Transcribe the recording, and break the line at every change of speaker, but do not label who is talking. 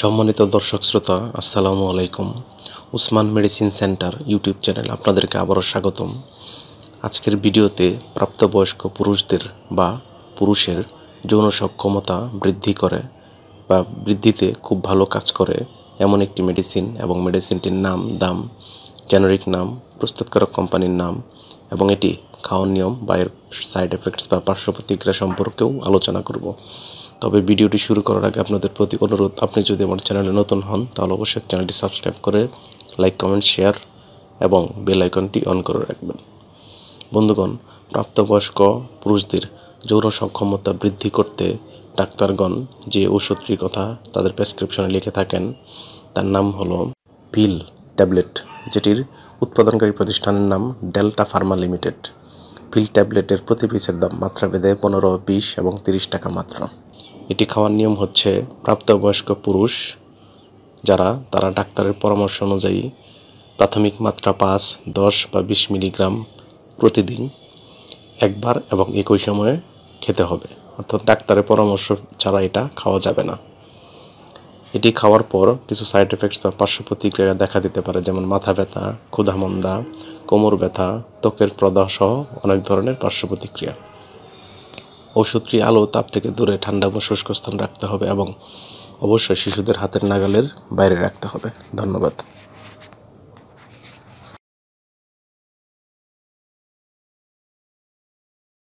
সম্মানিত দর্শক শ্রোতা, আসসালামু আলাইকুম। Usman medicine centre YouTube channel আপনাদেরকে আবারও স্বাগতম। আজকের ভিডিওতে প্রাপ্তবয়স্ক পুরুষদের বা পুরুষের যৌন সক্ষমতা বৃদ্ধি করে বা বৃদ্ধিতে খুব ভালো কাজ করে এমন একটি মেডিসিন এবং মেডিসিনটির নাম, দাম, জেনারিক নাম, প্রস্তুতকারক কোম্পানির নাম এবং এটি খাওয়ার নিয়ম বা এর সাইড এফেক্টস বা পার্শ্ব প্রতিক্রিয়া সম্পর্কেও আলোচনা করব। তবে ভিডিওটি শুরু করার আগে আপনাদের প্রতি অনুরোধ, আপনি যদি আমার চ্যানেলে নতুন হন তাহলে অবশ্যই চ্যানেলটি সাবস্ক্রাইব করে লাইক, কমেন্ট, শেয়ার এবং বেল আইকনটি অন করে রাখবেন। বন্ধুগণ, প্রাপ্তবয়স্ক পুরুষদের যৌন সক্ষমতা বৃদ্ধি করতে ডাক্তারগণ যে ওষুধটির কথা তাদের প্রেসক্রিপশনে লিখে থাকেন তার নাম হলো পিল ট্যাবলেট, যেটির উৎপাদনকারী প্রতিষ্ঠানের নাম ডেল্টা ফার্মা লিমিটেড। পিল ট্যাবলেটের প্রতি পিসের দাম মাত্রাভেদে 15, 20 এবং 30 টাকা মাত্র। এটি খাওয়ার নিয়ম হচ্ছে, প্রাপ্তবয়স্ক পুরুষ তারা ডাক্তারের পরামর্শ অনুযায়ী প্রাথমিক মাত্রা 5, 10 বা 20 মিলিগ্রাম প্রতিদিন একবার এবং একই সময়ে খেতে হবে। অর্থাৎ ডাক্তারের পরামর্শ ছাড়া এটা খাওয়া যাবে না। এটি খাওয়ার পর কিছু সাইড এফেক্টস বা পার্শ্ব প্রতিক্রিয়া দেখা দিতে পারে, যেমন মাথা ব্যথা, ক্ষুধামন্দা, কোমর ব্যথা, ত্বকের প্রদাহ সহ অনেক ধরনের পার্শ্ব প্রতিক্রিয়া। ওষুধটি আলো তাপ থেকে দূরে ঠান্ডা এবং শুষ্ক স্থান রাখতে হবে এবং অবশ্যই শিশুদের হাতের নাগালের বাইরে রাখতে হবে। ধন্যবাদ।